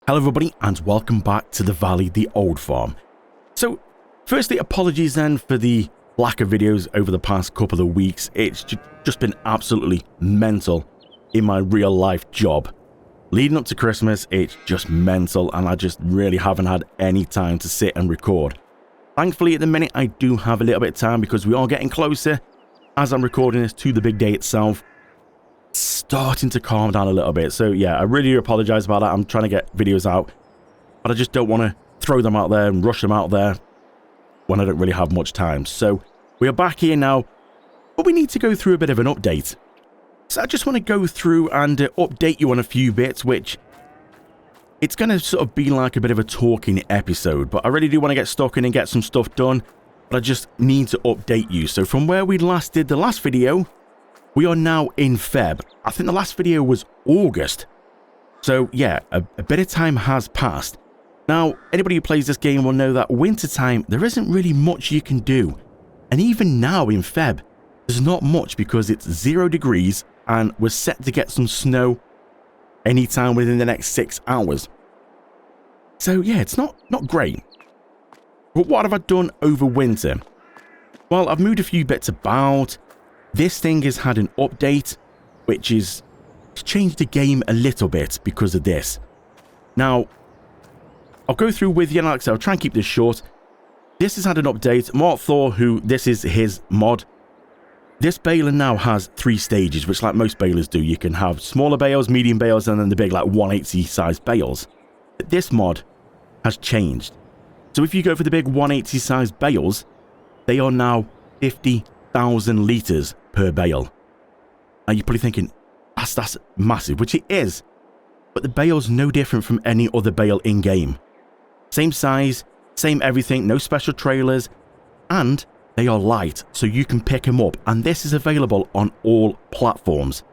Hello everybody and welcome back to the Valley, the old farm. So firstly, apologies then for the lack of videos over the past couple of weeks. It's just been absolutely mental in my real life job. Leading up to Christmas, it's just mental and I just really haven't had any time to sit and record. Thankfully at the minute I do have a little bit of time because we are getting closer as I'm recording this to the big day itself. Starting to calm down a little bit, so yeah, I really apologize about that. I'm trying to get videos out, but I just don't want to throw them out there and rush them out there when I don't really have much time. So we are back here now, but we need to go through a bit of an update. So I just want to go through and update you on a few bits, which it's going to sort of be like a bit of a talking episode, but I really do want to get stuck in and get some stuff done, but I just need to update you. So from where we last did the last video, we are now in Feb. I think the last video was August. So yeah, a bit of time has passed. Now, anybody who plays this game will know that wintertime, there isn't really much you can do. And even now in Feb, there's not much because it's 0 degrees and we're set to get some snow anytime within the next 6 hours. So yeah, it's not great. But what have I done over winter? Well, I've moved a few bits about. This thing has had an update, which is changed the game a little bit because of this. Now, I'll go through with you, and like I said, I'll try and keep this short. This has had an update. Mark Thor, who this is his mod. This baler now has 3 stages, which like most balers do. You can have smaller bales, medium bales, and then the big like 180 size bales. But this mod has changed. So if you go for the big 180 size bales, they are now 50,000 litres per bale. And you're probably thinking, that's massive, which it is. But the bale's no different from any other bale in-game. Same size, same everything, no special trailers, and they are light, so you can pick them up. And this is available on all platforms.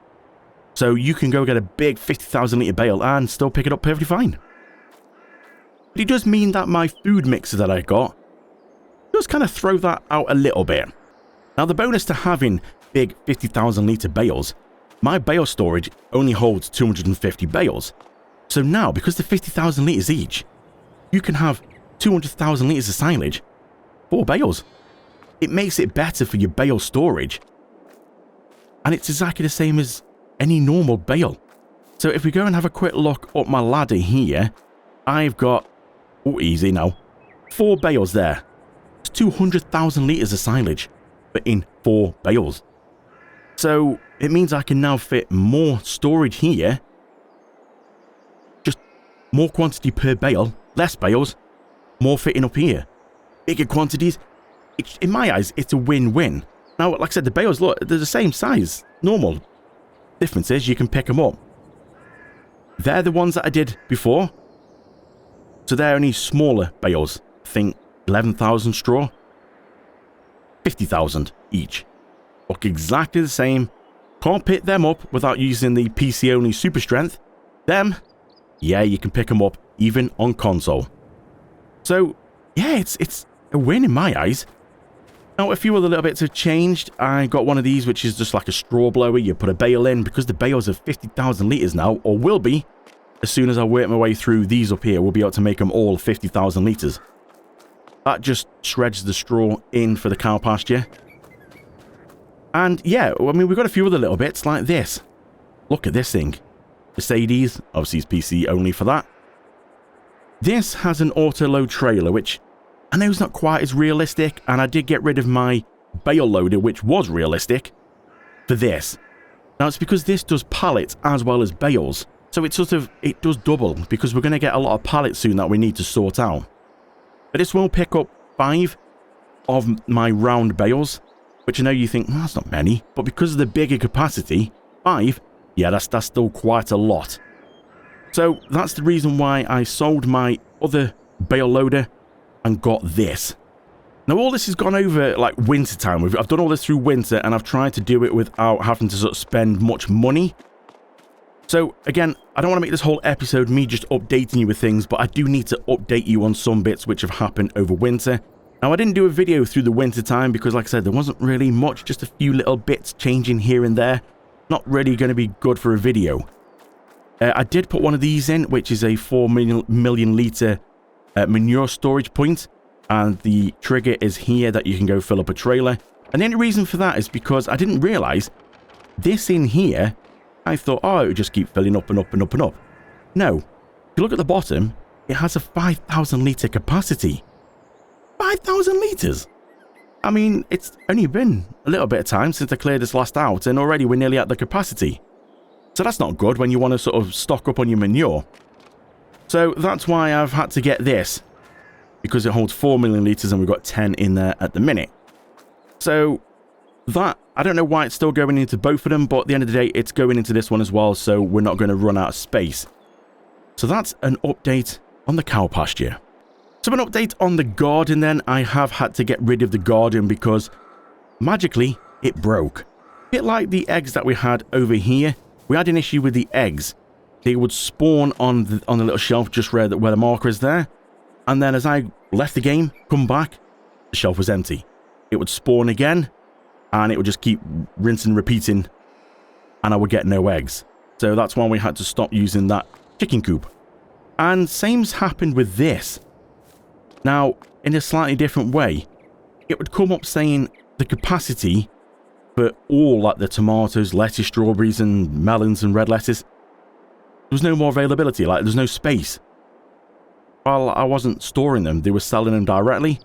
So you can go get a big 50,000 litre bale and still pick it up perfectly fine. But it does mean that my food mixer that I got does kind of throw that out a little bit. Now, the bonus to having big 50,000 litre bales, my bale storage only holds 250 bales. So now, because they're 50,000 litres each, you can have 200,000 litres of silage, 4 bales. It makes it better for your bale storage. And it's exactly the same as any normal bale. So if we go and have a quick look up my ladder here, I've got, oh easy now, 4 bales there. It's 200,000 litres of silage, but in 4 bales. So it means I can now fit more storage here, just more quantity per bale, less bales, more fitting up here, bigger quantities. In my eyes, it's a win-win. Now, like I said, the bales, look, they're the same size, normal. Difference is you can pick them up. They're the ones that I did before, so they're only smaller bales. I think 11,000 straw, 50,000 each. Look exactly the same. Can't pick them up without using the PC only super strength. Them, yeah, you can pick them up even on console. So yeah, it's a win in my eyes. Now, a few other little bits have changed. I got one of these, which is just like a straw blower. You put a bale in because the bales are 50,000 litres now, or will be. As soon as I work my way through these up here, we'll be able to make them all 50,000 litres. That just shreds the straw in for the cow pasture. And yeah, I mean, we've got a few other little bits like this. Look at this thing. Mercedes, obviously it's PC only for that. This has an auto-load trailer, which I know is not quite as realistic, and I did get rid of my bale loader, which was realistic, for this. Now, it's because this does pallets as well as bales, so it does double, because we're going to get a lot of pallets soon that we need to sort out. But this will pick up 5 of my round bales, which I know you think, well, that's not many, but because of the bigger capacity, 5, yeah, that's still quite a lot. So that's the reason why I sold my other bale loader and got this. Now, all this has gone over like winter time. I've done all this through winter, and I've tried to do it without having to sort of spend much money. So again, I don't want to make this whole episode me just updating you with things, but I do need to update you on some bits which have happened over winter. Now, I didn't do a video through the winter time because, like I said, there wasn't really much, just a few little bits changing here and there. Not really going to be good for a video. I did put one of these in, which is a 4 million litre manure storage point, and the trigger is here that you can go fill up a trailer. And the only reason for that is because I didn't realise this in here. I thought, oh, it would just keep filling up and up and up and up. No, if you look at the bottom, it has a 5,000 litre capacity. 5,000 litres? I mean, it's only been a little bit of time since I cleared this last out, and already we're nearly at the capacity. So that's not good when you want to sort of stock up on your manure. So that's why I've had to get this, because it holds 4 million litres and we've got 10 in there at the minute. So that, I don't know why it's still going into both of them, but at the end of the day, it's going into this one as well, so we're not going to run out of space. So that's an update on the cow pasture. So an update on the garden then. I have had to get rid of the garden because magically it broke. A bit like the eggs that we had over here. We had an issue with the eggs. They would spawn on the little shelf just where the marker is there. And then as I left the game, come back, the shelf was empty. It would spawn again, and it would just keep rinsing, repeating, and I would get no eggs. So that's why we had to stop using that chicken coop. And same's happened with this. Now, in a slightly different way, it would come up saying the capacity for all like the tomatoes, lettuce, strawberries, and melons and red lettuce. There was no more availability, like there's no space. Well, I wasn't storing them, they were selling them directly.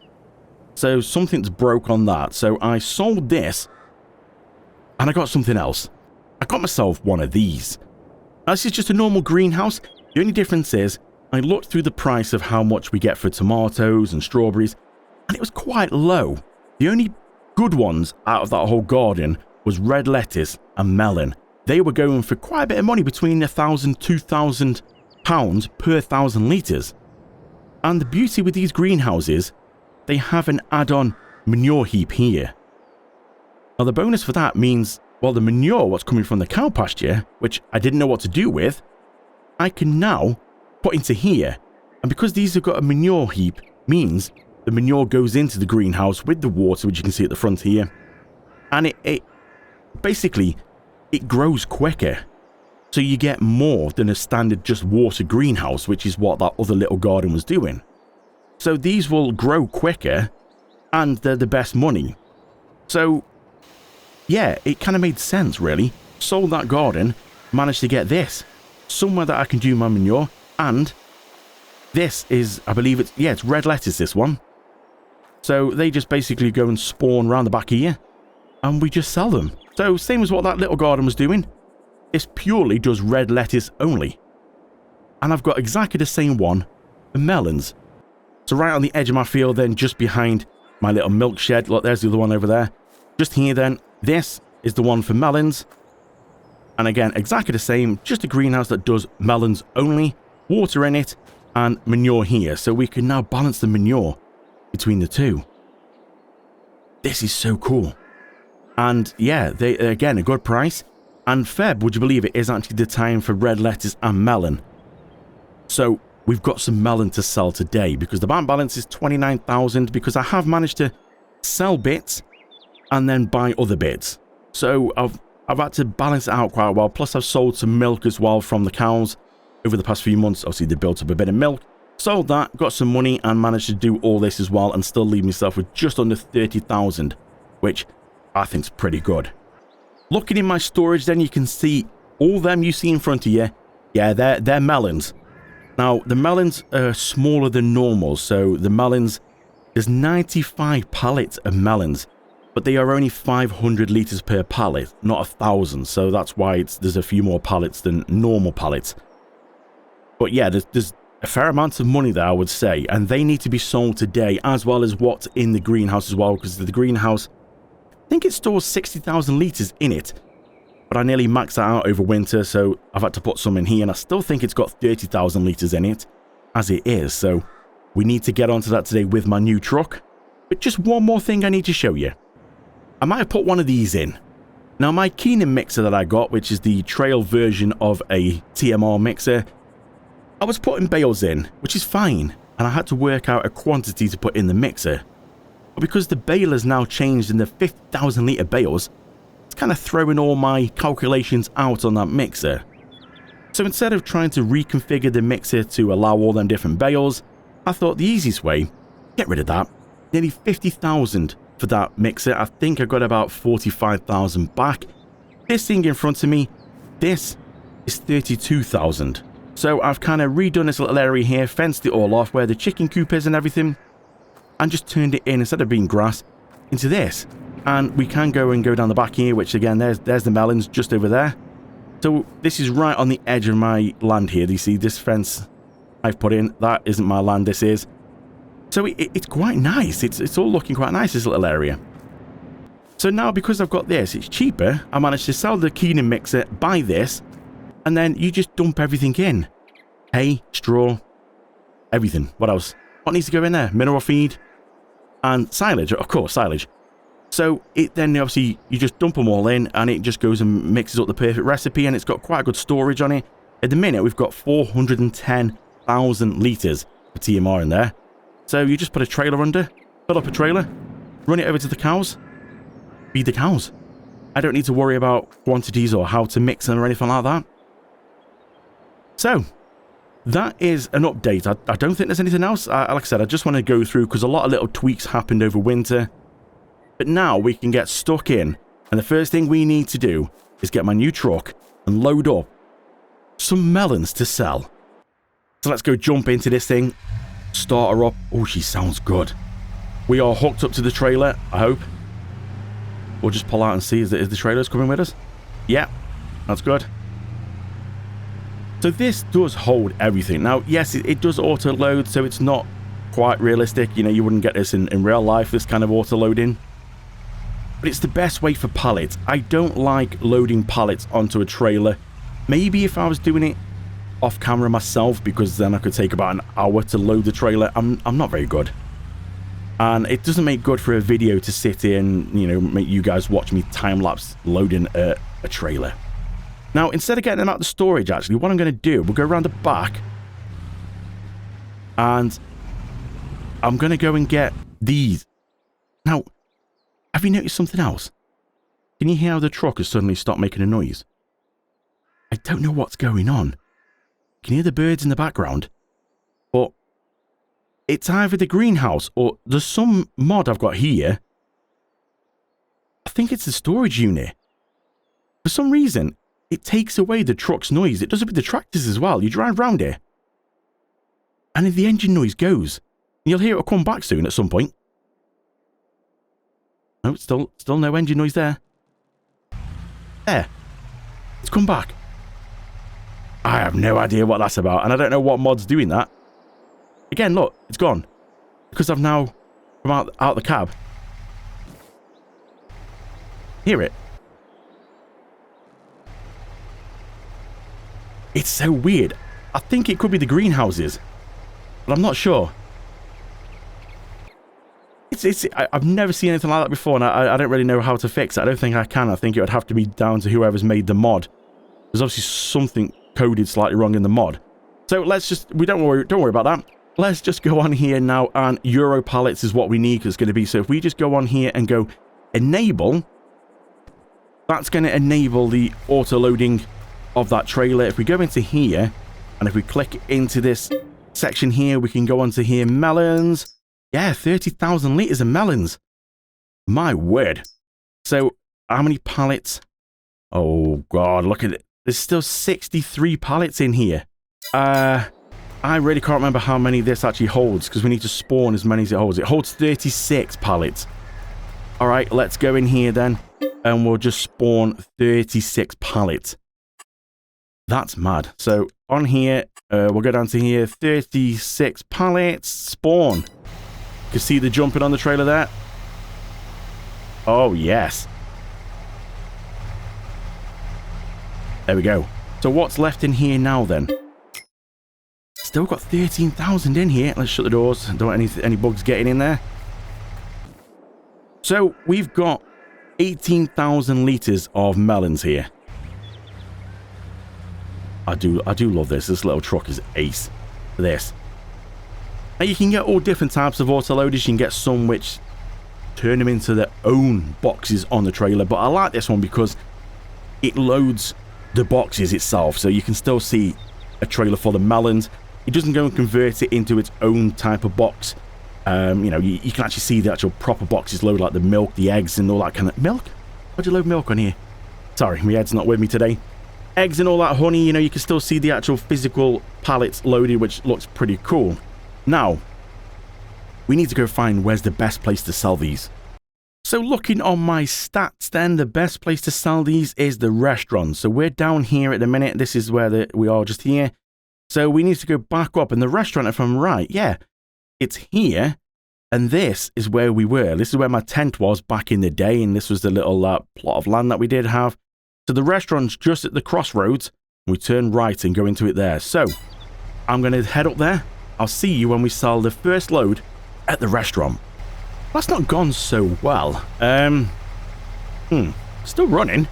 So something's broke on that. So I sold this, and I got something else. I got myself one of these. Now, this is just a normal greenhouse. The only difference is I looked through the price of how much we get for tomatoes and strawberries, and it was quite low. The only good ones out of that whole garden was red lettuce and melon. They were going for quite a bit of money, between £1,000 to £2,000 per 1,000 litres. And the beauty with these greenhouses, they have an add-on manure heap here. Now the bonus for that means, well, the manure, what's coming from the cow pasture, which I didn't know what to do with, I can now put into here. And because these have got a manure heap, means the manure goes into the greenhouse with the water, which you can see at the front here. And it basically, it grows quicker. So you get more than a standard just water greenhouse, which is what that other little garden was doing. So these will grow quicker, and they're the best money. So yeah, it kind of made sense really. Sold that garden, managed to get this. Somewhere that I can do my manure, and this is, I believe it's red lettuce, this one. So they just basically go and spawn around the back here, and we just sell them. So same as what that little garden was doing. This purely does red lettuce only. And I've got exactly the same one for melons. So right on the edge of my field then, just behind my little milk shed, look, there's the other one over there. Just here then, this is the one for melons. And again, exactly the same, just a greenhouse that does melons only, water in it, and manure here. So we can now balance the manure between the two. This is so cool. And yeah, they again, a good price. And Feb, would you believe it, is actually the time for red lettuce and melon. So we've got some melon to sell today, because the bank balance is 29,000, because I have managed to sell bits and then buy other bits. So I've had to balance it out quite well. Plus I've sold some milk as well from the cows over the past few months. Obviously they built up a bit of milk. Sold that, got some money, and managed to do all this as well, and still leave myself with just under 30,000, which I think is pretty good. Looking in my storage then, you can see all them you see in front of you. Yeah, they're melons. Now, the melons are smaller than normal. So the melons, there's 95 pallets of melons, but they are only 500 litres per pallet, not 1,000. So that's why there's a few more pallets than normal pallets. But yeah, there's a fair amount of money there, I would say. And they need to be sold today, as well as what's in the greenhouse as well. Because the greenhouse, I think it stores 60,000 litres in it. But I nearly maxed that out over winter, so I've had to put some in here. And I still think it's got 30,000 litres in it, as it is. So we need to get onto that today with my new truck. But just one more thing I need to show you. I might have put one of these in. Now, my Keenan mixer that I got, which is the trail version of a TMR mixer, I was putting bales in, which is fine. And I had to work out a quantity to put in the mixer. But because the bale has now changed in the 50,000 litre bales, it's kind of throwing all my calculations out on that mixer. So instead of trying to reconfigure the mixer to allow all them different bales, I thought the easiest way, get rid of that. Nearly 50,000 for that mixer. I think I got about 45,000 back. This thing in front of me, this is 32,000. So I've kind of redone this little area here, fenced it all off where the chicken coop is and everything, and just turned it in, instead of being grass, into this. And we can go down the back here, which again, there's the melons just over there. So this is right on the edge of my land here. Do you see this fence I've put in? That isn't my land, this is. So it's quite nice. It's all looking quite nice, this little area. So now, because I've got this, it's cheaper. I managed to sell the Keenan mixer, buy this, and then you just dump everything in. Hay, straw, everything. What else? What needs to go in there? Mineral feed and silage. Of course, silage. So it then obviously you just dump them all in and it just goes and mixes up the perfect recipe, and it's got quite good storage on it. At the minute we've got 410,000 litres of TMR in there. So you just put a trailer under, fill up a trailer, run it over to the cows, feed the cows. I don't need to worry about quantities or how to mix them or anything like that. So that is an update. I don't think there's anything else. Like I said, I just want to go through because a lot of little tweaks happened over winter. But now we can get stuck in, and the first thing we need to do is get my new truck and load up some melons to sell. So let's go jump into this thing, start her up. Oh, she sounds good. We are hooked up to the trailer, I hope. We'll just pull out and see, is the trailer's coming with us? Yeah, that's good. So this does hold everything. Now, yes, it does auto-load, so it's not quite realistic. You know, you wouldn't get this in real life, this kind of auto-loading. But it's the best way for pallets. I don't like loading pallets onto a trailer. Maybe if I was doing it off camera myself, because then I could take about an hour to load the trailer. I'm not very good. And it doesn't make good for a video to sit in, you know, make you guys watch me time-lapse loading a trailer. Now, instead of getting them out the storage, actually, what I'm going to do, we'll go around the back. And I'm going to go and get these. Now, have you noticed something else? Can you hear how the truck has suddenly stopped making a noise? I don't know what's going on. Can you hear the birds in the background? But it's either the greenhouse or there's some mod I've got here. I think it's the storage unit. For some reason, it takes away the truck's noise. It does it with the tractors as well. You drive around here, and if the engine noise goes, you'll hear it'll come back soon at some point. No, still no engine noise there. There. It's come back. I have no idea what that's about, and I don't know what mod's doing that. Again, look, it's gone. Because I've now come out the cab. Hear it. It's so weird. I think it could be the greenhouses, but I'm not sure. I've never seen anything like that before, and I don't really know how to fix it. I don't think I can. I think it would have to be down to whoever's made the mod. There's obviously something coded slightly wrong in the mod. So let's just, don't worry about that. Let's just go on here now, and Euro pallets is what we need, because it's going to be. So if we just go on here and go enable, that's going to enable the auto loading of that trailer. If we go into here, and if we click into this section here, we can go onto here, melons. Yeah, 30,000 litres of melons. My word. So, how many pallets? Oh, God, look at it. There's still 63 pallets in here. I really can't remember how many this actually holds, because we need to spawn as many as it holds. It holds 36 pallets. All right, let's go in here then, and we'll just spawn 36 pallets. That's mad. So, on here, we'll go down to here, 36 pallets, spawn. You can see the jumping on the trailer there. Oh, yes. There we go. So what's left in here now then? Still got 13,000 in here. Let's shut the doors. Don't want any bugs getting in there. So we've got 18,000 litres of melons here. I do love this. This little truck is ace for this. Now you can get all different types of autoloaders. You can get some which turn them into their own boxes on the trailer, but I like this one because it loads the boxes itself. So you can still see a trailer full of melons. It doesn't go and convert it into its own type of box. You know, you can actually see the actual proper boxes loaded, like the milk, the eggs, and all that kind of milk. Why'd you load milk on here? Sorry, my head's not with me today. Eggs and all that honey, you know, you can still see the actual physical pallets loaded, which looks pretty cool. Now, we need to go find where's the best place to sell these. So looking on my stats then, the best place to sell these is the restaurant. So we're down here at the minute. This is where we are, just here. So we need to go back up. And the restaurant, if I'm right, yeah, it's here. And this is where we were. This is where my tent was back in the day. And this was the little plot of land that we did have. So the restaurant's just at the crossroads. We turn right and go into it there. So I'm going to head up there. I'll see you when we sell the first load at the restaurant. That's not gone so well. Still running.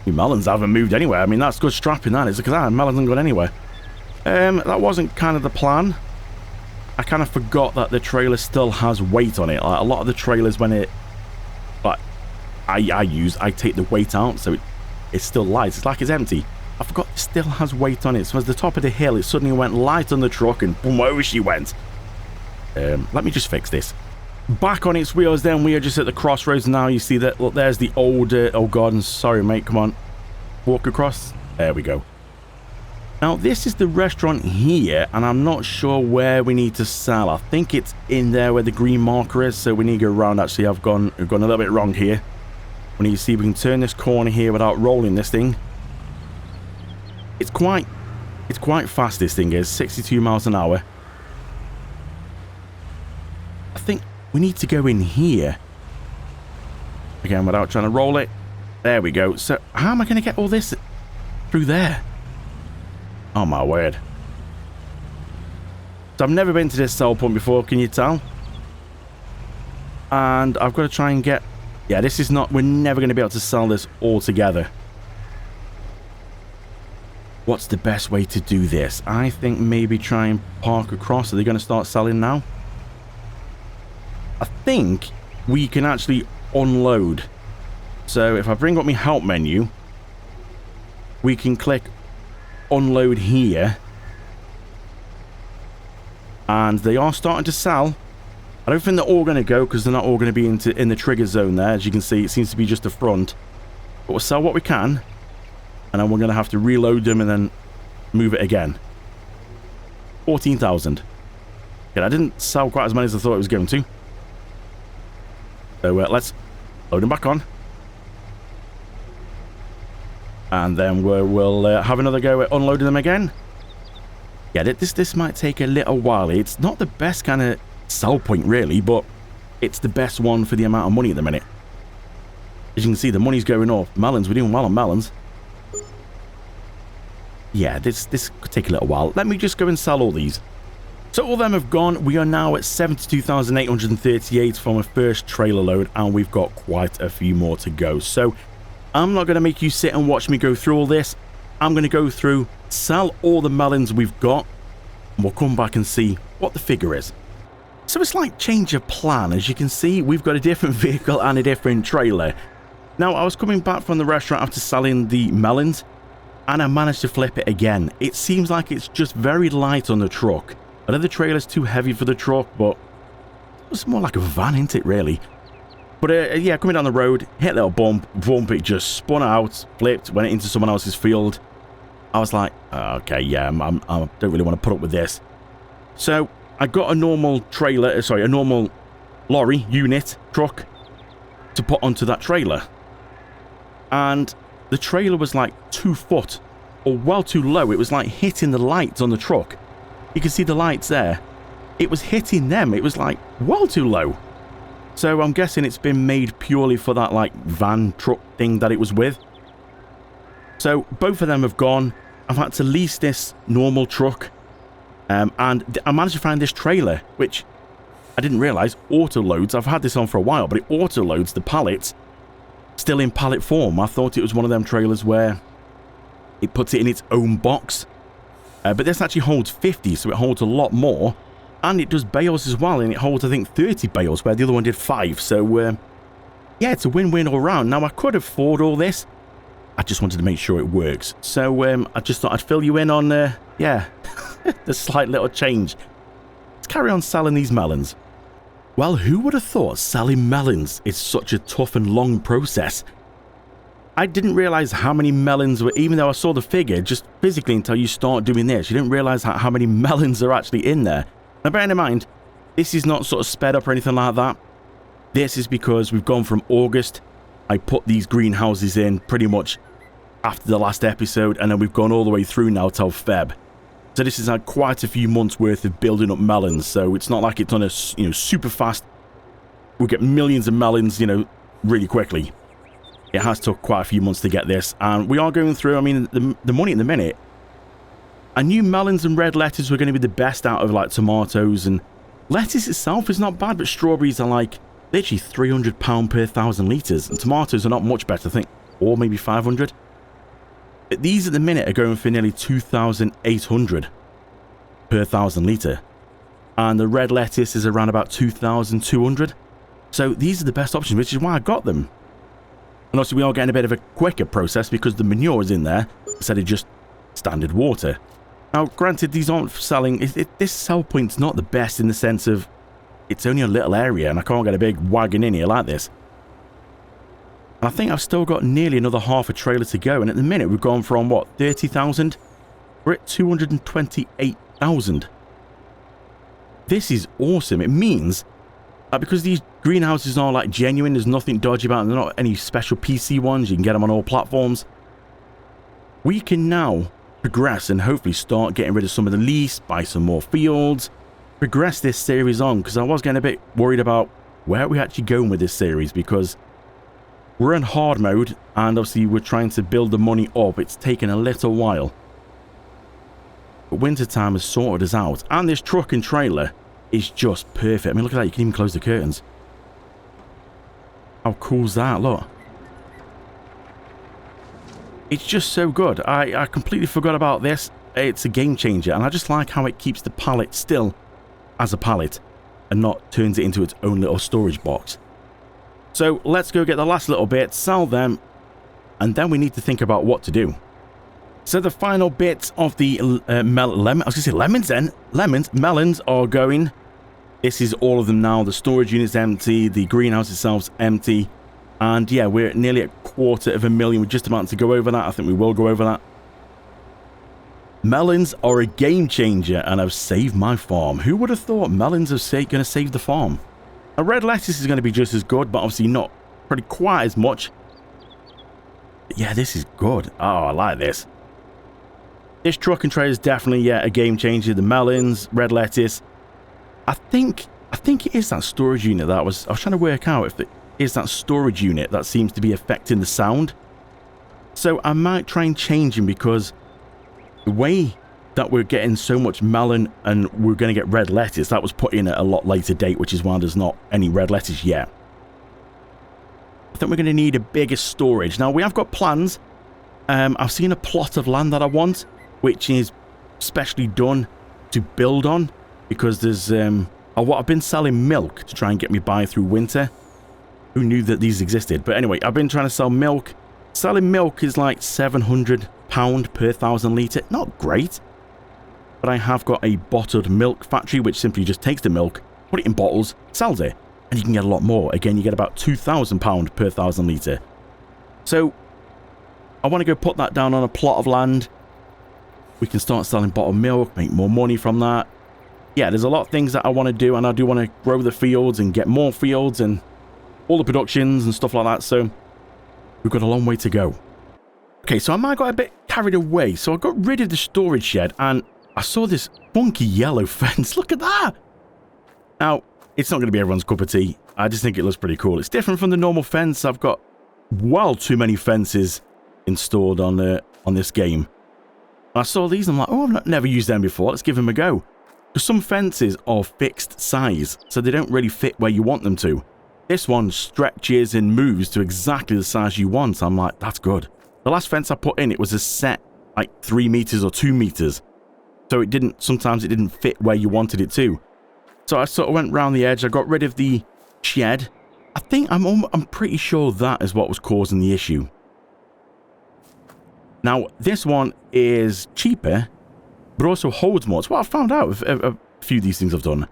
Your melons haven't moved anywhere. I mean, that's good strapping, that is, because that melon hasn't gone anywhere. That wasn't kind of the plan. I kind of forgot that the trailer still has weight on it. Like, a lot of the trailers, when it, like, I take the weight out, so it's still light. It's like it's empty. I forgot it still has weight on it. So as the top of the hill, it suddenly went light on the truck, and boom, over she went. Let me just fix this. Back on its wheels then, we are just at the crossroads now. You see that, look, there's the old, oh god, I'm sorry mate, come on. Walk across. There we go. Now, this is the restaurant here, and I'm not sure where we need to sell. I think it's in there where the green marker is, so we need to go around. Actually, I've gone a little bit wrong here. We need to see if we can turn this corner here without rolling this thing. It's quite fast, this thing is, 62 miles an hour. I think we need to go in here. Again, without trying to roll it. There we go. So, how am I going to get all this through there? Oh, my word. So, I've never been to this sell point before, can you tell? And I've got to try and get... Yeah, this is not... We're never going to be able to sell this all together. What's the best way to do this? I think maybe try and park across. Are they going to start selling now? I think we can actually unload. So if I bring up my help menu, we can click unload here. And they are starting to sell. I don't think they're all going to go because they're not all going to be in the trigger zone there. As you can see, it seems to be just the front. But we'll sell what we can. And then we're going to have to reload them and then move it again. 14,000. Yeah, I didn't sell quite as many as I thought it was going to. So let's load them back on. And then we'll have another go at unloading them again. Yeah, this might take a little while. It's not the best kind of sell point, really, but it's the best one for the amount of money at the minute. As you can see, the money's going up. Melons, we're doing well on melons. Yeah, this could take a little while. Let me just go and sell all these. So all of them have gone. We are now at 72,838 from a first trailer load, and we've got quite a few more to go. So I'm not going to make you sit and watch me go through all this. I'm going to go through, sell all the melons we've got, and we'll come back and see what the figure is. So it's like change of plan. As you can see, we've got a different vehicle and a different trailer. Now, I was coming back from the restaurant after selling the melons, and I managed to flip it again. It seems like it's just very light on the truck. I know the trailer's too heavy for the truck, but it's more like a van, isn't it, really? But yeah, coming down the road, hit a little bump, it just spun out, flipped, went into someone else's field. I was like, okay, yeah, I don't really want to put up with this. So I got a normal trailer, sorry, a normal lorry unit truck to put onto that trailer. And the trailer was like 2 foot, or well too low. It was like hitting the lights on the truck. You can see the lights there. It was hitting them. It was like well too low. So I'm guessing it's been made purely for that like van truck thing that it was with. So both of them have gone. I've had to lease this normal truck. And I managed to find this trailer, which I didn't realize auto loads. I've had this on for a while, but it auto loads the pallets still in pallet form. I thought it was one of them trailers where it puts it in its own box. But this actually holds 50, so it holds a lot more. And it does bales as well, and it holds, I think, 30 bales, where the other one did 5. So, yeah, it's a win-win all around. Now, I could afford all this. I just wanted to make sure it works. So I just thought I'd fill you in on, yeah, the slight little change. Let's carry on selling these melons. Well, who would have thought selling melons is such a tough and long process? I didn't realize how many melons were, even though I saw the figure, just physically until you start doing this. You didn't realize how many melons are actually in there. Now, bearing in mind, this is not sort of sped up or anything like that. This is because we've gone from August. I put these greenhouses in pretty much after the last episode, and then we've gone all the way through now till Feb. So this has had quite a few months worth of building up melons. So it's not like it's on a super fast. We'll get millions of melons, really quickly. It has took quite a few months to get this, and we are going through. I mean, the money at the minute. I knew melons and red lettuce were going to be the best out of like tomatoes, and lettuce itself is not bad, but strawberries are like literally £300 per 1,000 litres, and tomatoes are not much better, I think, or maybe 500. But these at the minute are going for nearly 2,800 per 1,000 litre, and the red lettuce is around about 2,200. So these are the best options, which is why I got them. And also we are getting a bit of a quicker process because the manure is in there instead of just standard water. Now, granted, these aren't selling. This sell point's not the best in the sense of it's only a little area and I can't get a big wagon in here like this. And I think I've still got nearly another half a trailer to go. And at the minute, we've gone from, what, 30,000? We're at 228,000. This is awesome. It means that because these greenhouses are like genuine, there's nothing dodgy about them. They're not any special PC ones. You can get them on all platforms. We can now progress and hopefully start getting rid of some of the lease, buy some more fields, progress this series on, because I was getting a bit worried about where we're actually going with this series, because we're in hard mode and obviously we're trying to build the money up. It's taken a little while. But wintertime has sorted us out, and this truck and trailer is just perfect. I mean, look at that. You can even close the curtains. How cool's that? Look. It's just so good. I completely forgot about this. It's a game changer, and I just like how it keeps the pallet still as a pallet and not turns it into its own little storage box. So let's go get the last little bit, sell them, and then we need to think about what to do. So the final bits of the melons are going. This is all of them now. The storage unit's empty, the greenhouse itself's empty, and yeah, we're nearly at $250,000. We're just about to go over that. I think we will go over that. Melons are a game changer, and I've saved my farm. Who would have thought melons are going to save the farm? A red lettuce is going to be just as good, but obviously not probably quite as much. But yeah, this is good. Oh, I like this. This truck and trailer is definitely, yeah, a game changer. The melons, red lettuce. I think it is that storage unit that I was trying to work out if it is that storage unit that seems to be affecting the sound. So I might try and change him, because the way that we're getting so much melon and we're going to get red lettuce, that was put in at a lot later date, which is why there's not any red lettuce yet. I think we're going to need a bigger storage. Now, we have got plans. I've seen a plot of land that I want, which is specially done to build on, because there's I've been selling milk to try and get me by through winter. Who knew that these existed? But anyway, I've been trying to sell milk. Selling milk is like £700 per 1,000 litre. Not great. But I have got a bottled milk factory, which simply just takes the milk, put it in bottles, sells it, and you can get a lot more. Again, you get about £2,000 per 1,000 litre. So I want to go put that down on a plot of land. We can start selling bottled milk, make more money from that. Yeah, there's a lot of things that I want to do, and I do want to grow the fields and get more fields and all the productions and stuff like that. So we've got a long way to go. Okay, so I might have got a bit carried away. So I got rid of the storage shed, and I saw this funky yellow fence. Look at that. Now, it's not going to be everyone's cup of tea. I just think it looks pretty cool. It's different from the normal fence. I've got well too many fences installed on this game. I saw these and I'm like, oh, I've never used them before. Let's give them a go. Because some fences are fixed size, so they don't really fit where you want them to. This one stretches and moves to exactly the size you want. I'm like, that's good. The last fence I put in, it was a set like 3 meters or 2 meters. So sometimes it didn't fit where you wanted it to. So I sort of went round the edge. I got rid of the shed. I think I'm pretty sure that is what was causing the issue. Now, this one is cheaper, but also holds more. It's what I found out with a few of these things I've done.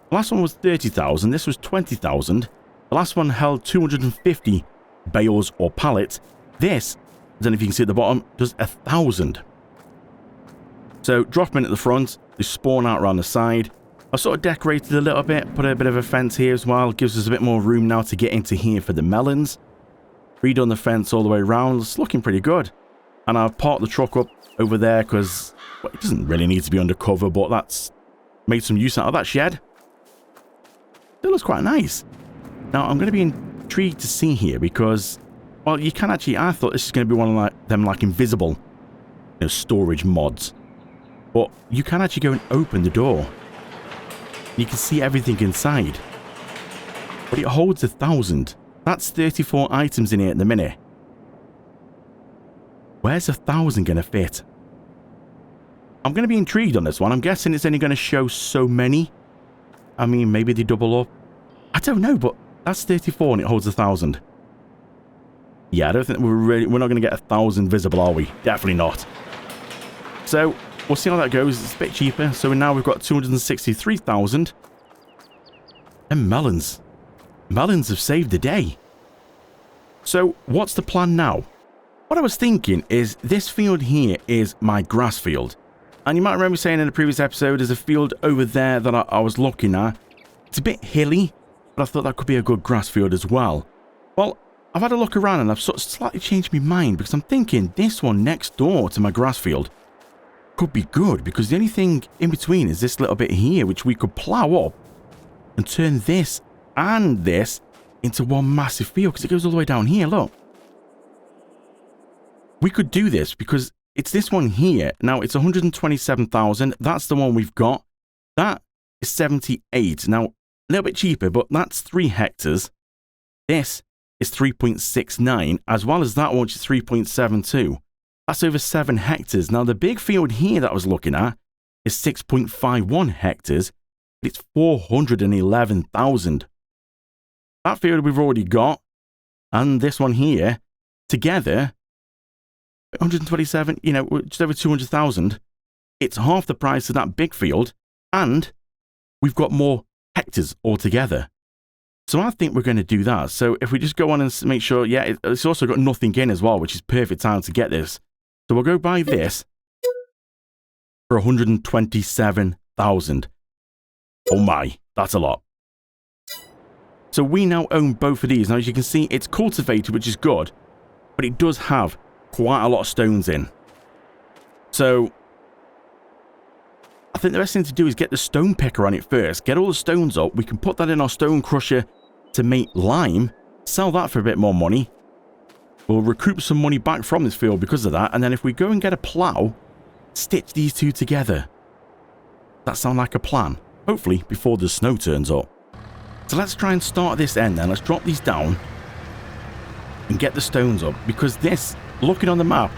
The last one was 30,000. This was 20,000. The last one held 250 bales or pallets. This, I don't know if you can see at the bottom, does 1,000. So drop them in at the front. They spawn out around the side. I've sort of decorated a little bit, put a bit of a fence here as well. Gives us a bit more room now to get into here for the melons. Redone the fence all the way around. It's looking pretty good. And I've parked the truck up over there because well, it doesn't really need to be undercover, but that's made some use out of that shed. It looks quite nice. Now, I'm going to be intrigued to see here because, well, you can actually, I thought this is going to be one of them invisible storage mods. But you can actually go and open the door. You can see everything inside. But it holds 1,000. That's 34 items in here at the minute. Where's 1,000 going to fit? I'm going to be intrigued on this one. I'm guessing it's only going to show so many. I mean, maybe they double up. I don't know, but that's 34 and it holds 1,000. Yeah, I don't think we're not going to get 1,000 visible, are we? Definitely not. So, we'll see how that goes. It's a bit cheaper. So now we've got 263,000. And melons. Melons have saved the day. So, what's the plan now? What I was thinking is this field here is my grass field. And you might remember saying in the previous episode, there's a field over there that I was looking at. It's a bit hilly, but I thought that could be a good grass field as well. Well, I've had a look around and I've sort of slightly changed my mind because I'm thinking this one next door to my grass field could be good because the only thing in between is this little bit here which we could plough up and turn this and this into one massive field because it goes all the way down here, look. We could do this because it's this one here. Now, it's 127,000. That's the one we've got. That is 78. Now, a little bit cheaper, but that's 3 hectares. This is 3.69, as well as that one, which is 3.72. That's over 7 hectares. Now, the big field here that I was looking at is 6.51 hectares. It's 411,000. That field we've already got, and this one here, together, 127, just over 200,000. It's half the price of that big field, and we've got more hectares altogether. So I think we're going to do that. So if we just go on and make sure, yeah, it's also got nothing in as well, which is perfect time to get this. So we'll go buy this for 127,000. Oh my, that's a lot. So we now own both of these. Now, as you can see, it's cultivated, which is good, but it does have quite a lot of stones in. So I think the best thing to do is get the stone picker on it first. Get all the stones up. We can put that in our stone crusher to make lime. Sell that for a bit more money. We'll recoup some money back from this field because of that. And then if we go and get a plow, stitch these two together. That sound like a plan? Hopefully before the snow turns up. So let's try and start at this end then. Let's drop these down and get the stones up. Because this, looking on the map,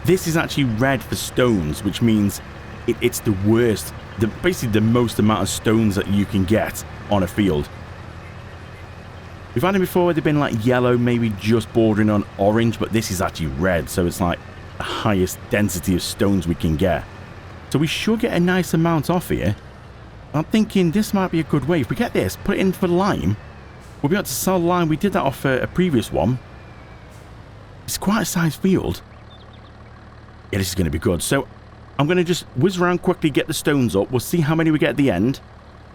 this is actually red for stones, which means it's the worst, basically the most amount of stones that you can get on a field. We've had them before where they've been like yellow, maybe just bordering on orange, but this is actually red, so it's like the highest density of stones we can get. So we should get a nice amount off here. I'm thinking this might be a good way. If we get this, put it in for lime, we'll be able to sell lime. We did that off a previous one. It's quite a size field. Yeah, this is going to be good. So I'm going to just whiz around quickly, get the stones up. We'll see how many we get at the end.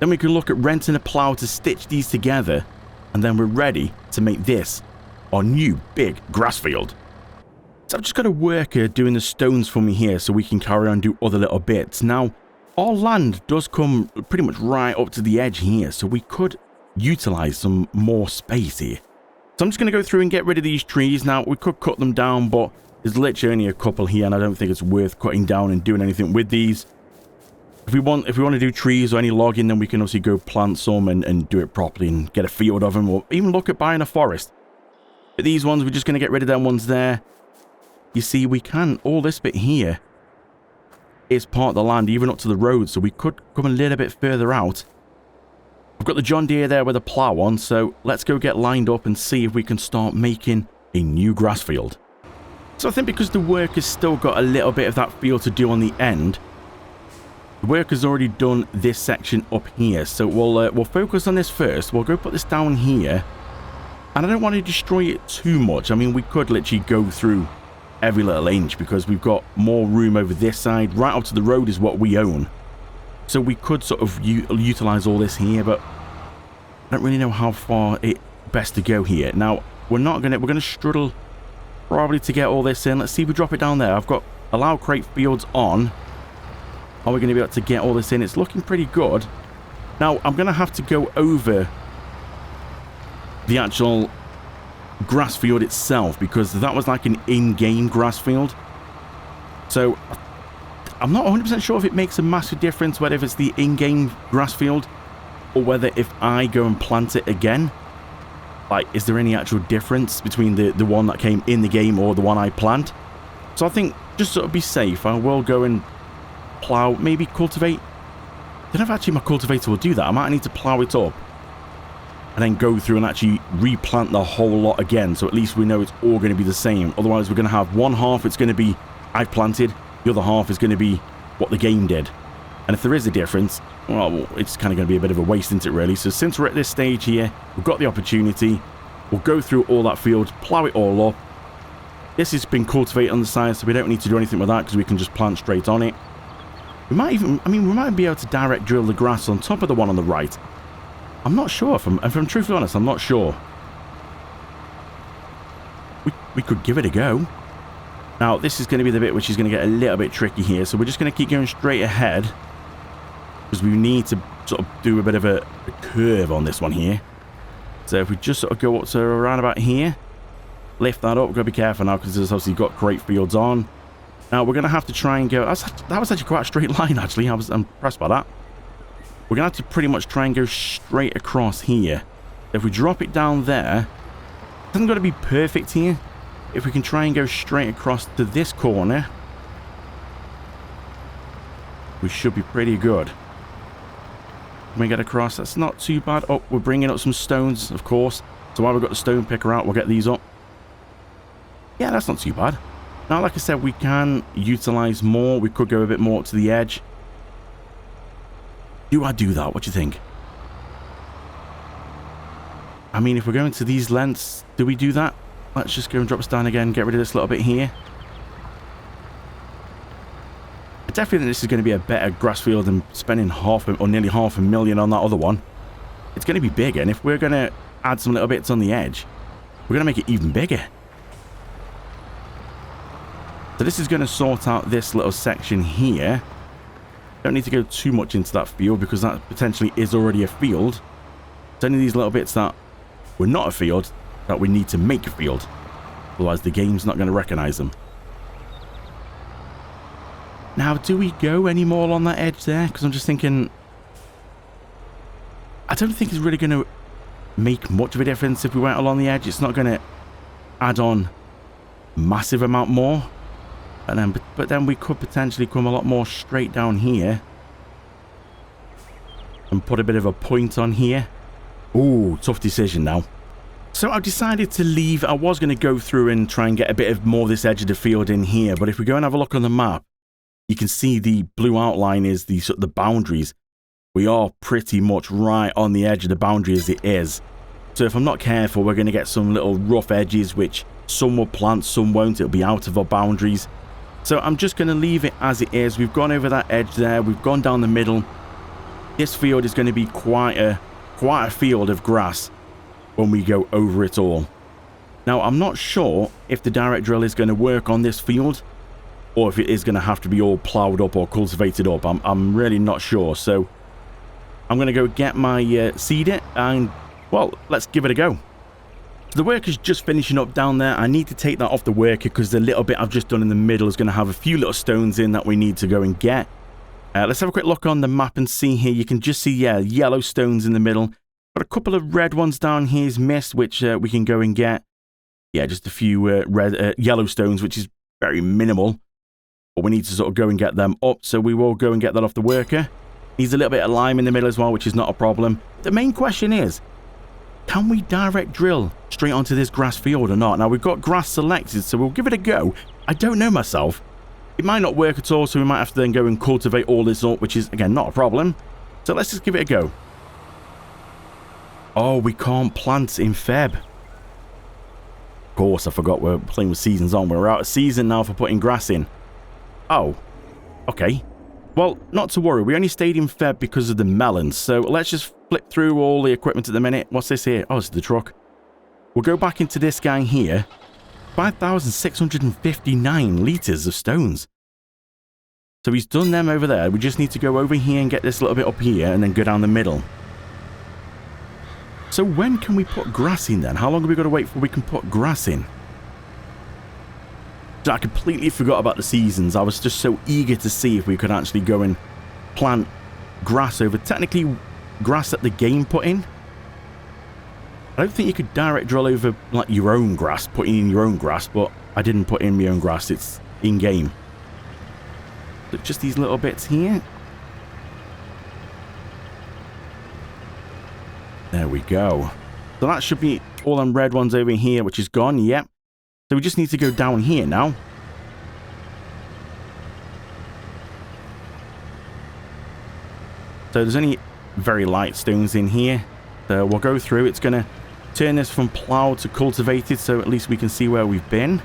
Then we can look at renting a plow to stitch these together. And then we're ready to make this our new big grass field. So I've just got a worker doing the stones for me here so we can carry on and do other little bits. Now, our land does come pretty much right up to the edge here, so we could utilize some more space here. So I'm just going to go through and get rid of these trees. Now, we could cut them down, but there's literally only a couple here, and I don't think it's worth cutting down and doing anything with these. If we want to do trees or any logging, then we can obviously go plant some and do it properly and get a field of them, or even look at buying a forest. But these ones, we're just going to get rid of them ones there. You see, we can, all this bit here is part of the land, even up to the road, so we could come a little bit further out. We've got the John Deere there with a plow on, so let's go get lined up and see if we can start making a new grass field. So I think because the worker's still got a little bit of that field to do on the end, the worker's already done this section up here. So we'll focus on this first. We'll go put this down here. And I don't want to destroy it too much. I mean, we could literally go through every little inch because we've got more room over this side. Right up to the road is what we own. So we could sort of utilize all this here, but I don't really know how far it best to go here. Now, we're gonna struggle probably to get all this in. Let's see if we drop it down there. I've got allow crate fields on. Are we going to be able to get all this in? It's looking pretty good. Now, I'm going to have to go over the actual grass field itself because that was like an in-game grass field. So, I'm not 100% sure if it makes a massive difference whether it's the in-game grass field or whether if I go and plant it again. Like, is there any actual difference between the one that came in the game or the one I plant? So I think, just sort of be safe, I will go and plow, maybe cultivate. I don't know if actually my cultivator will do that. I might need to plow it up and then go through and actually replant the whole lot again, so at least we know it's all going to be the same. Otherwise, we're going to have one half, it's going to be I've planted, the other half is going to be what the game did. And if there is a difference, well, it's kind of going to be a bit of a waste, isn't it, really? So since we're at this stage here, we've got the opportunity. We'll go through all that field, plow it all up. This has been cultivated on the side, so we don't need to do anything with that because we can just plant straight on it. We might even, we might be able to direct drill the grass on top of the one on the right. I'm not sure. If I'm truthfully honest, I'm not sure. We could give it a go. Now, this is going to be the bit which is going to get a little bit tricky here, so we're just going to keep going straight ahead because we need to sort of do a bit of a curve on this one here. So if we just sort of go up to around about here, lift that up. We've got to be careful now because there's obviously got crate fields on. Now we're going to have to try and go. That was actually quite a straight line, actually. I'm impressed by that. We're going to have to pretty much try and go straight across here. If we drop it down there, it doesn't got to be perfect here. If we can try and go straight across to this corner, we should be pretty good. When we get across, that's not too bad. Oh, we're bringing up some stones, of course. So while we've got the stone picker out, we'll get these up. Yeah, that's not too bad. Now, like I said, we can utilize more. We could go a bit more up to the edge. Do I do that? What do you think? I mean, if we're going to these lengths, do we do that? Let's just go and drop us down again, get rid of this little bit here. I definitely think this is going to be a better grass field than spending nearly half a million on that other one. It's going to be bigger, and if we're going to add some little bits on the edge, we're going to make it even bigger. So this is going to sort out this little section here. Don't need to go too much into that field because that potentially is already a field. It's only these little bits that were not a field that we need to make a field. Otherwise the game's not going to recognize them. Now, do we go any more on that edge there? Because I'm just thinking, I don't think it's really going to make much of a difference if we went along the edge. It's not going to add on massive amount more. And then, but then we could potentially come a lot more straight down here and put a bit of a point on here. Ooh, tough decision now. So I've decided to leave. I was going to go through and try and get a bit of more of this edge of the field in here, but if we go and have a look on the map, you can see the blue outline is the sort of the boundaries. We are pretty much right on the edge of the boundary as it is. So if I'm not careful, we're going to get some little rough edges, which some will plant, some won't. It'll be out of our boundaries. So I'm just going to leave it as it is. We've gone over that edge there. We've gone down the middle. This field is going to be quite a field of grass when we go over it all. Now, I'm not sure if the direct drill is going to work on this field or if it is going to have to be all ploughed up or cultivated up. I'm really not sure. So I'm going to go get my seeder and, well, let's give it a go. The worker's just finishing up down there. I need to take that off the worker because the little bit I've just done in the middle is going to have a few little stones in that we need to go and get. Let's have a quick look on the map and see here. You can just see, yeah, yellow stones in the middle. Got a couple of red ones down here's missed, which we can go and get. Yeah, just a few yellow stones, which is very minimal. But we need to sort of go and get them up. So we will go and get that off the worker. Needs a little bit of lime in the middle as well, which is not a problem. The main question is, can we direct drill straight onto this grass field or not? Now, we've got grass selected, so we'll give it a go. I don't know myself. It might not work at all, so we might have to then go and cultivate all this up, which is, again, not a problem. So let's just give it a go. Oh, we can't plant in Feb. Of course, I forgot we're playing with seasons on. We're out of season now for putting grass in. Oh, okay. Well, not to worry. We only stayed in Feb because of the melons. So let's just flip through all the equipment at the minute. What's this here? Oh, it's the truck. We'll go back into this guy here. 5,659 litres of stones. So he's done them over there. We just need to go over here and get this little bit up here and then go down the middle. So when can we put grass in then? How long have we got to wait before we can put grass in? So I completely forgot about the seasons. I was just so eager to see if we could actually go and plant grass over. Technically, grass that the game put in. I don't think you could direct drill over like your own grass, putting in your own grass, but I didn't put in my own grass. It's in-game. So just these little bits here. There we go. So that should be all them red ones over here, which is gone. Yep. So we just need to go down here now. So there's only very light stones in here. So we'll go through. It's going to turn this from ploughed to cultivated, so at least we can see where we've been.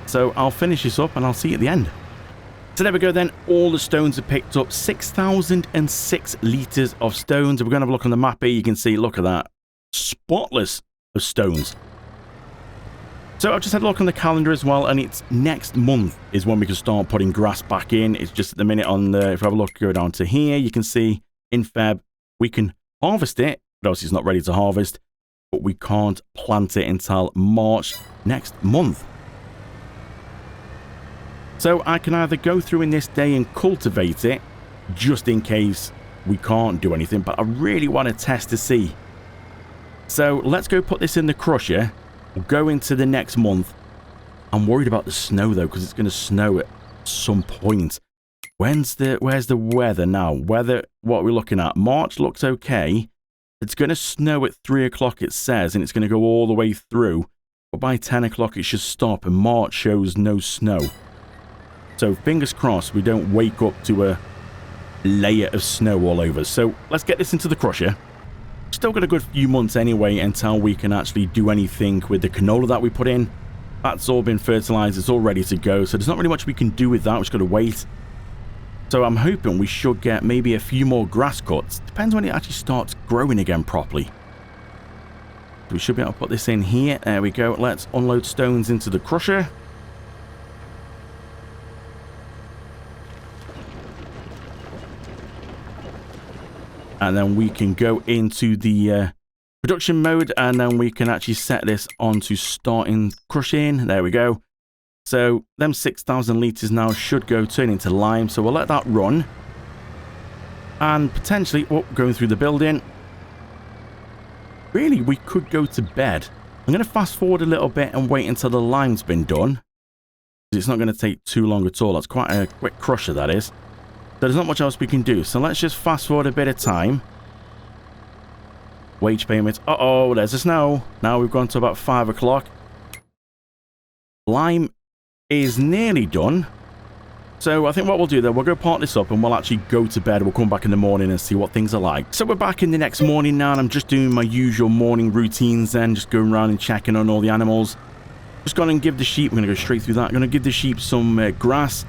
So I'll finish this up and I'll see you at the end. So there we go then. All the stones are picked up. 6,006 litres of stones. If we're going to have a look on the map here, you can see, look at that. Spotless of stones. So I've just had a look on the calendar as well, and it's next month is when we can start putting grass back in. It's just at the minute on the, if I have a look, go down to here, you can see in Feb, we can harvest it, but obviously it's not ready to harvest, but we can't plant it until March next month. So I can either go through in this day and cultivate it, just in case we can't do anything, but I really want to test to see. So let's go put this in the crusher. We'll go into the next month. I'm worried about the snow though, because it's going to snow at some point. Where's the weather now? Weather, what are we looking at? March looks okay. It's going to snow at 3 o'clock, it says, and it's going to go all the way through. But by 10 o'clock, it should stop, and March shows no snow. So fingers crossed we don't wake up to a layer of snow all over. So let's get this into the crusher. Still got a good few months anyway until we can actually do anything with the canola that we put in. That's all been fertilized. It's all ready to go. So there's not really much we can do with that. We're just going to wait. So I'm hoping we should get maybe a few more grass cuts. Depends when it actually starts growing again properly. So we should be able to put this in here. There we go. Let's unload stones into the crusher. And then we can go into the production mode, and then we can actually set this on to starting crushing. There we go. So them 6,000 litres now should go turn into lime. So we'll let that run. And potentially, oh, going through the building. Really, we could go to bed. I'm going to fast forward a little bit and wait until the lime's been done. It's not going to take too long at all. That's quite a quick crusher, that is. There's not much else we can do, so let's just fast forward a bit of time. Wage payments. Uh-oh, there's the snow. Now we've gone to about 5 o'clock. Lime is nearly done. So I think what we'll do then, we'll go part this up and we'll actually go to bed. We'll come back in the morning and see what things are like. So we're back in the next morning now, and I'm just doing my usual morning routines then, just going around and checking on all the animals. Just going to give the sheep, I'm going to go straight through that. I'm going to give the sheep some grass.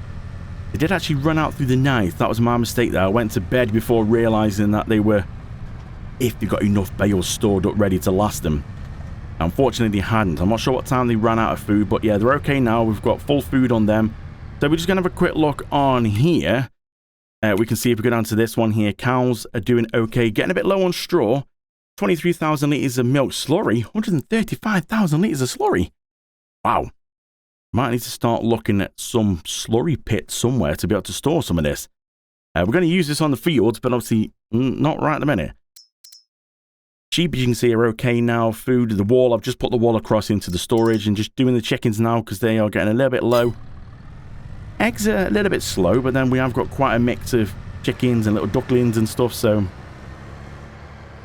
They did actually run out through the night. That was my mistake there. I went to bed before realizing that they were, if they got enough bales stored up ready to last them. Unfortunately, they hadn't. I'm not sure what time they ran out of food, but yeah, they're okay now. We've got full food on them. So we're just going to have a quick look on here. We can see if we go down to this one here. Cows are doing okay. Getting a bit low on straw. 23,000 litres of milk slurry. 135,000 litres of slurry. Wow. Might need to start looking at some slurry pit somewhere to be able to store some of this. We're going to use this on the fields, but obviously not right at the minute. Sheep, as you can see, are okay now. Food, the wall, I've just put the wall across into the storage and just doing the chickens now because they are getting a little bit low. Eggs are a little bit slow, but then we have got quite a mix of chickens and little ducklings and stuff, so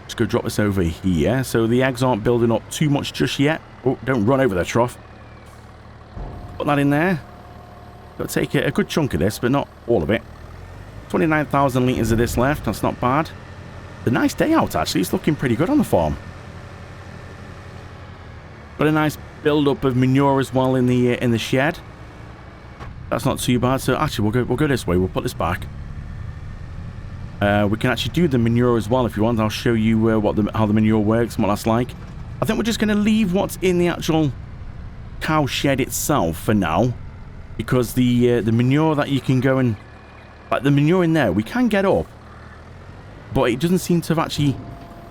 Just go drop this over here. So the eggs aren't building up too much just yet. Oh, don't run over the trough. Put that in there. Got to take a good chunk of this, but not all of it. 29,000 litres of this left. That's not bad. It's a nice day out, actually. It's looking pretty good on the farm. Got a nice build-up of manure as well in the shed. That's not too bad. So actually, we'll go this way. We'll put this back. We can actually do the manure as well if you want. I'll show you how the manure works and what that's like. I think we're just going to leave what's in the actual cow shed itself for now, because the manure that you can go and, like the manure in there, we can get up, but it doesn't seem to have actually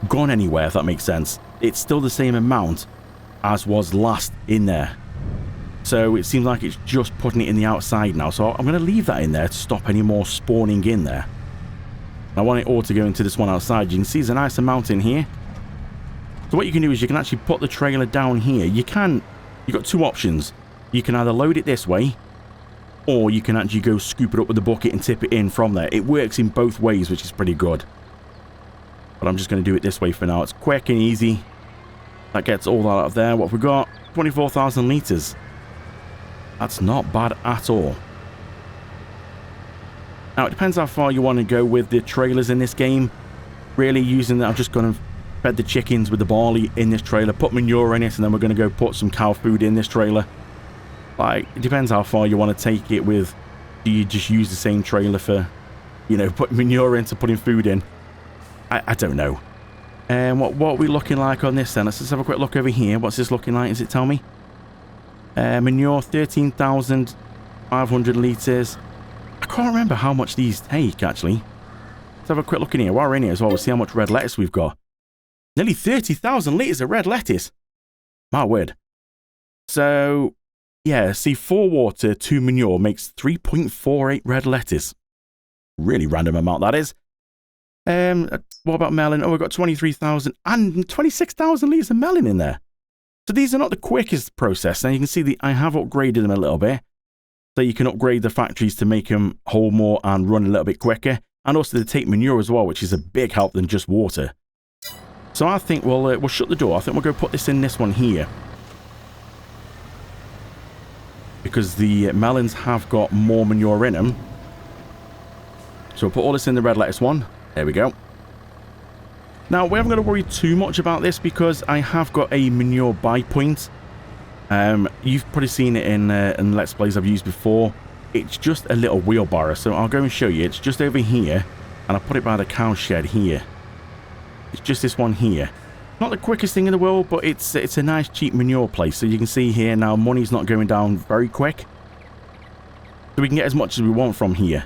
gone anywhere, if that makes sense. It's still the same amount as was last in there. So it seems like it's just putting it in the outside now. So I'm going to leave that in there to stop any more spawning in there. I want it all to go into this one outside. You can see there's a nice amount in here. So what you can do is you can actually put the trailer down here. You've got two options. You can either load it this way, or you can actually go scoop it up with the bucket and tip it in from there. It works in both ways, which is pretty good. But I'm just going to do it this way for now. It's quick and easy. That gets all that out of there. What have we got? 24,000 litres. That's not bad at all. Now, it depends how far you want to go with the trailers in this game. Really using that, I'm just going to fed the chickens with the barley in this trailer, put manure in it, and then we're going to go put some cow food in this trailer. Like, it depends how far you want to take it with. Do you just use the same trailer for, you know, putting manure into putting food in? I don't know. And what are we looking like on this then? Let's just have a quick look over here. What's this looking like? Does it tell me? Manure, 13,500 litres. I can't remember how much these take, actually. Let's have a quick look in here. While we're in here as well, we'll see how much red lettuce we've got. Nearly 30,000 litres of red lettuce. My word. So, yeah, see, 4 water, 2 manure makes 3.48 red lettuce. Really random amount, that is. What about melon? Oh, we've got 23,000 and 26,000 litres of melon in there. So these are not the quickest process. Now you can see I have upgraded them a little bit. So you can upgrade the factories to make them hold more and run a little bit quicker. And also they take manure as well, which is a big help than just water. So I think we'll shut the door. I think we'll go put this in this one here. Because the melons have got more manure in them. So we'll put all this in the red lettuce one. There we go. Now, we haven't got to worry too much about this because I have got a manure buy point. You've probably seen it in Let's Plays I've used before. It's just a little wheelbarrow, so I'll go and show you. It's just over here, and I'll put it by the cow shed here. It's just this one here. Not the quickest thing in the world, but it's a nice cheap manure place. So you can see here now, money's not going down very quick. So we can get as much as we want from here.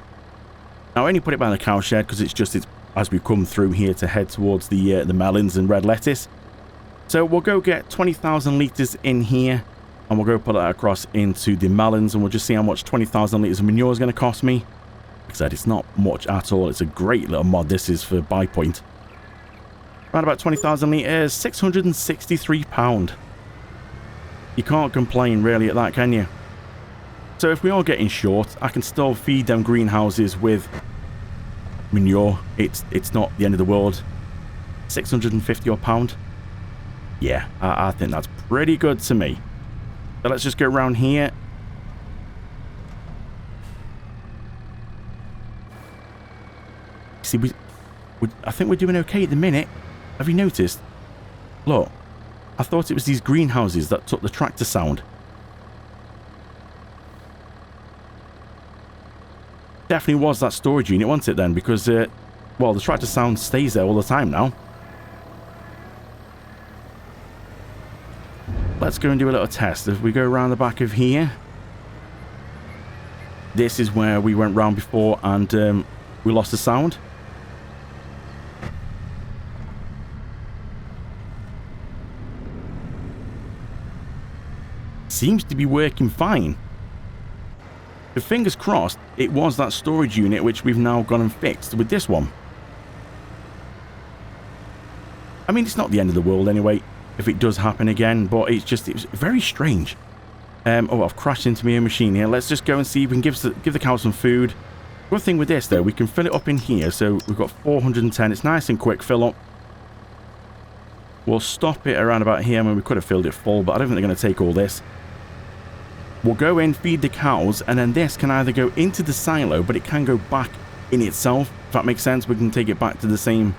Now, I only put it by the cow shed because it's as we come through here to head towards the melons and red lettuce. So we'll go get 20,000 litres in here, and we'll go put that across into the melons, and we'll just see how much 20,000 litres of manure is going to cost me. Like I said, it's not much at all. It's a great little mod this is for buy point. Around about 20,000 litres, £663. You can't complain really at that, can you? So if we are getting short, I can still feed them greenhouses with manure. It's not the end of the world. 650 odd pound. Yeah, I think that's pretty good to me. So let's just go around here. See, I think we're doing okay at the minute. Have you noticed? Look, I thought it was these greenhouses that took the tractor sound. Definitely was that storage unit, wasn't it then? Because, well, the tractor sound stays there all the time now. Let's go and do a little test. If we go around the back of here, this is where we went round before and we lost the sound. Seems to be working fine. So fingers crossed, it was that storage unit which we've now gone and fixed with this one. I mean, it's not the end of the world anyway, if it does happen again, but it's very strange. Oh, I've crashed into my own machine here. Let's just go and see if we can give the cow some food. Good thing with this, though, we can fill it up in here. So we've got 410. It's nice and quick fill up. We'll stop it around about here. I mean, we could have filled it full, but I don't think they're going to take all this. We'll go in, feed the cows, and then this can either go into the silo, but it can go back in itself. If that makes sense, we can take it back to the same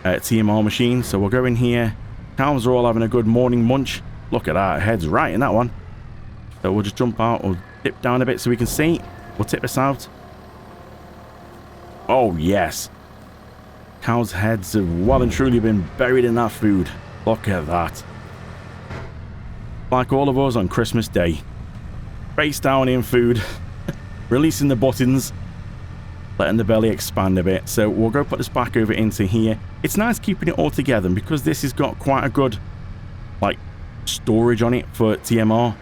TMR machine. So we'll go in here. Cows are all having a good morning munch. Look at that, head's right in that one. So we'll just jump out, we'll dip down a bit so we can see. We'll tip this out. Oh, yes. Cows' heads have well and truly been buried in that food. Look at that. Like all of us on Christmas Day. Face down in food. Releasing the buttons. Letting the belly expand a bit. So we'll go put this back over into here. It's nice keeping it all together because this has got quite a good, like, storage on it for TMR.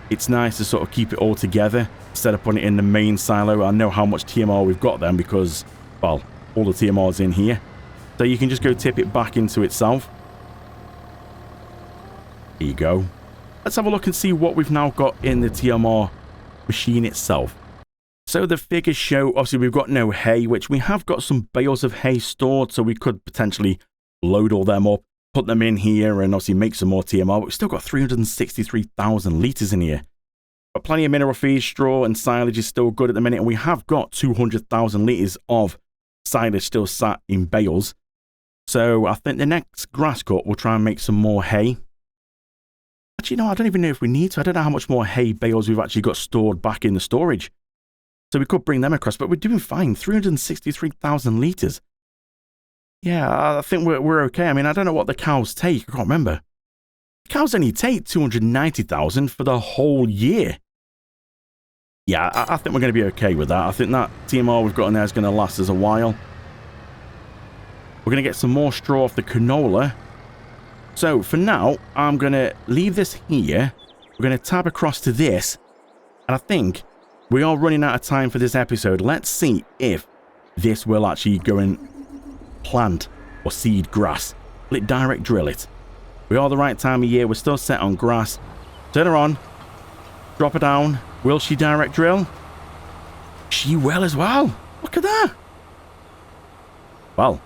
It's nice to sort of keep it all together instead of putting it in the main silo. I know how much TMR we've got then because, well, all the TMR's in here. So you can just go tip it back into itself. There you go. Let's have a look and see what we've now got in the TMR machine itself. So the figures show, obviously we've got no hay, which we have got some bales of hay stored, so we could potentially load all them up, put them in here, and obviously make some more TMR, but we've still got 363,000 litres in here. But plenty of mineral feed, straw, and silage is still good at the minute, and we have got 200,000 litres of silage still sat in bales. So I think the next grass cut we'll try and make some more hay. Actually, no, I don't even know if we need to. I don't know how much more hay bales we've actually got stored back in the storage. So we could bring them across, but we're doing fine. 363,000 litres. Yeah, I think we're okay. I mean, I don't know what the cows take. I can't remember. The cows only take 290,000 for the whole year. Yeah, I think we're going to be okay with that. I think that TMR we've got in there is going to last us a while. We're going to get some more straw off the canola. So for now, I'm going to leave this here. We're going to tab across to this. And I think we are running out of time for this episode. Let's see if this will actually go and plant or seed grass. Will it direct drill it? We are the right time of year. We're still set on grass. Turn her on. Drop her down. Will she direct drill? She will as well. Look at that. Well,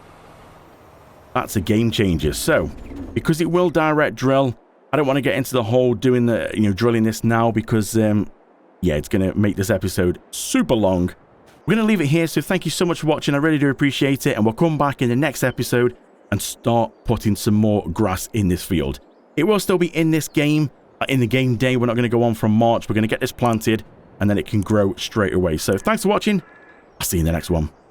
that's a game changer. So, because it will direct drill, I don't want to get into the whole doing the, drilling this now because, yeah, it's going to make this episode super long. We're going to leave it here, so thank you so much for watching. I really do appreciate it, and we'll come back in the next episode and start putting some more grass in this field. It will still be in this game, in the game day. We're not going to go on from March. We're going to get this planted, and then it can grow straight away. So thanks for watching. I'll see you in the next one.